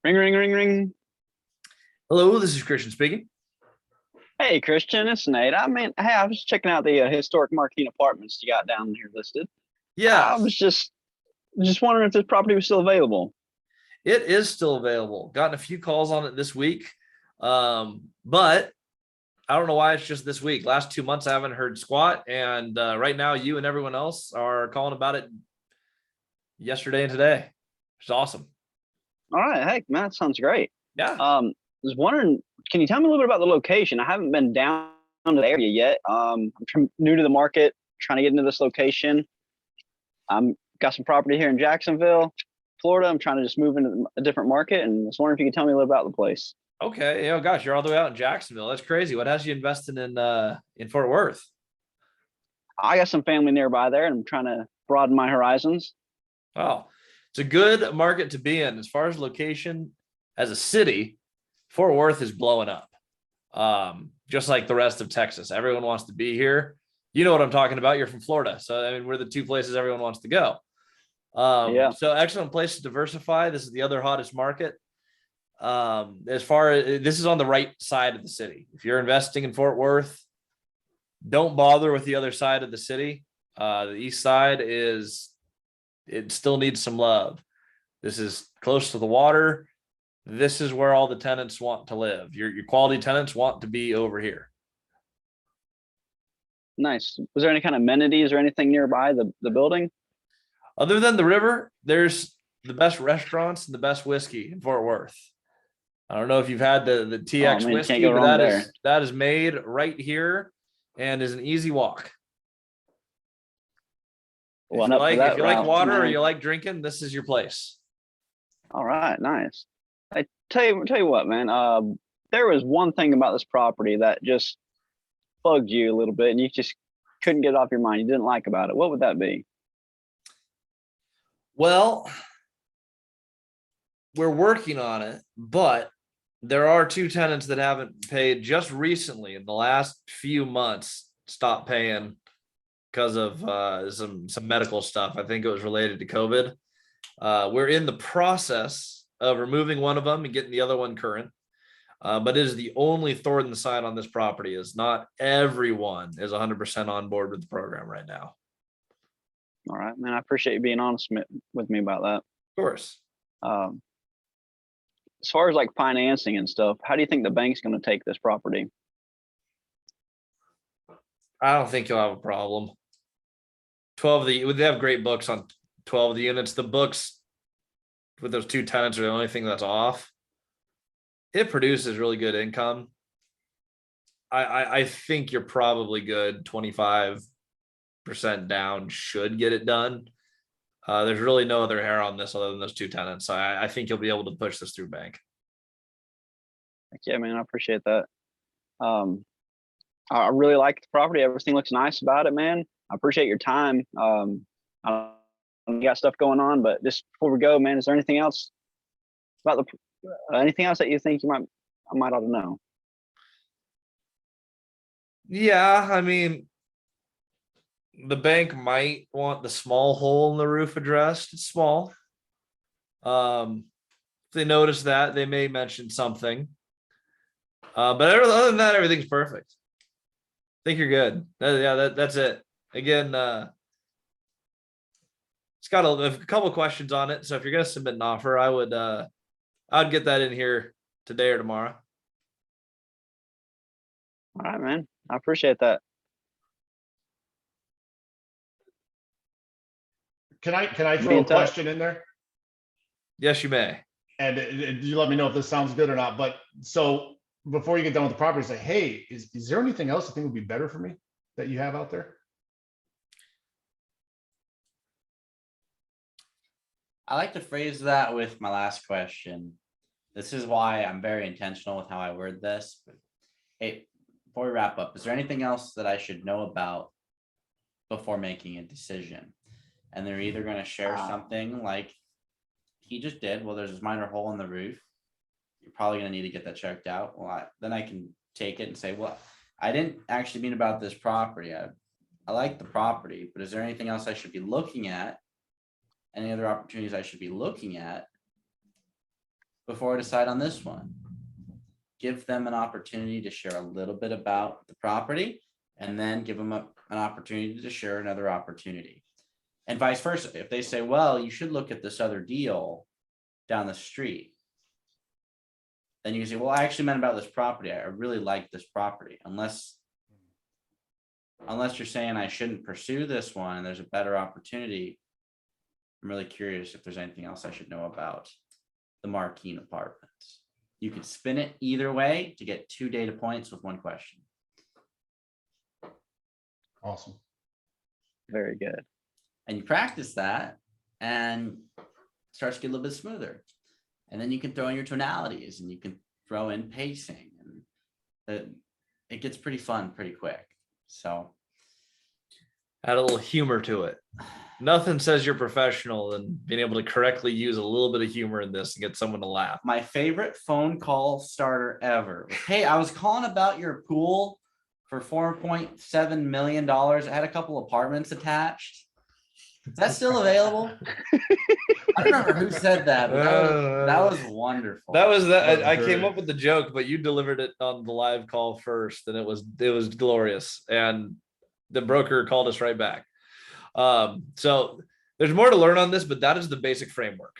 Ring, ring, ring, ring. Hello, this is Christian speaking. Hey, Christian, it's Nate. Hey, I was checking out the historic Marquine apartments you got down here listed. I Yes, was just wondering if this property was still available. it is still available. Gotten a few calls on it this week. But I don't know why it's just this week. Last 2 months, I haven't heard squat. And right now, you and everyone else are calling about it yesterday and today. It's awesome. All right, hey, man, that sounds great. Yeah. Was wondering, can you tell me a little bit about the location? I haven't been down to the area yet. I'm new to the market, trying to get into this location. I'm got some property here in Jacksonville, Florida. I'm trying to just move into a different market, and I was wondering if you could tell me a little about the place. Okay. Oh gosh, you're all the way out in Jacksonville. That's crazy. What has you investing in Fort Worth? I got some family nearby there, and I'm trying to broaden my horizons. Oh, it's a good market to be in. As far as location, as a city, Fort Worth is blowing up. Just like the rest of Texas. Everyone wants to be here. You know what I'm talking about. You're from Florida. So, I mean, we're the two places everyone wants to go. Yeah. So excellent place to diversify. This is the other hottest market. As far as this is on the right side of the city. If you're investing in Fort Worth, don't bother with the other side of the city. The east side it still needs some love. This is close to the water. This is where all the tenants want to live. Your quality tenants want to be over here. Nice. Was there any kind of amenities or anything nearby the building? Other than the river, there's the best restaurants and the best whiskey in Fort Worth. I don't know if you've had the Oh TX man, you can't whiskey, go but wrong there. that is made right here and is an easy walk. Well, and up for If that you like route, water or man. you like drinking, this is your place. All right, nice. I tell you what, man. There was one thing about this property that just bugged you a little bit, and you just couldn't get it off your mind. You didn't like about it. What would that be? Well, we're working on it, but there are two tenants that haven't paid just recently in the last few months, stopped paying because of some medical stuff. I think it was related to COVID. We're in the process of removing one of them and getting the other one current. But it is the only thorn in the side on this property is not everyone is 100% on board with the program right now. All right, man. I appreciate you being honest with me about that. Of course. Um, as far as like financing and stuff, how do you think the bank's going to take this property? I don't think you'll have a problem. 12 of they have great books on 12 of the units. The books with those two tenants are the only thing that's off. It produces really good income. I think you're probably good. 25% down should get it done. There's really no other hair on this other than those two tenants. So I think you'll be able to push this through bank. Yeah, man. I appreciate that. I really like the property. Everything looks nice about it, man. I appreciate your time. I you got stuff going on, but just before we go, man, is there anything else about anything else that you think I might ought to know? Yeah, I mean, the bank might want the small hole in the roof addressed. It's small. If they notice that, they may mention something. But other than that, everything's perfect. I think you're good. That's it. Again, it's got a couple of questions on it. So if you're gonna submit an offer, I'd get that in here today or tomorrow. All right, man. I appreciate that. Can I throw a question in there? Yes, you may. And you let me know if this sounds good or not. But so before you get done with the property, say, hey, is there anything else you think would be better for me that you have out there? I like to phrase that with my last question. This is why I'm very intentional with how I word this. But hey, before we wrap up, is there anything else that I should know about before making a decision? And they're either going to share something like he just did. Well, there's this minor hole in the roof. You're probably going to need to get that checked out. Well, then I can take it and say, well, I didn't actually mean about this property. I like the property, but is there anything else I should be looking at? Any other opportunities I should be looking at before I decide on this one. Give them an opportunity to share a little bit about the property and then give them an opportunity to share another opportunity. And vice versa. If they say, well, you should look at this other deal down the street. Then you can say, well, I actually meant about this property. I really like this property, unless you're saying I shouldn't pursue this one and there's a better opportunity. I'm really curious if there's anything else I should know about the Marquine Apartments. You could spin it either way to get 2 data points with 1 question. Awesome. Very good. And you practice that and it starts to get a little bit smoother. And then you can throw in your tonalities and you can throw in pacing, and it gets pretty fun pretty quick. So Add a little humor to it. Nothing says you're professional than being able to correctly use a little bit of humor in this and get someone to laugh. my favorite phone call starter ever. Hey, I was calling about your pool for $4.7 million. It had a couple apartments attached. Is that still available? I don't remember who said that, but that was wonderful. That was That that. was I came great. up with the joke, but you delivered it on the live call first, and it was glorious. And the broker called us right back. So there's more to learn on this, but that is the basic framework.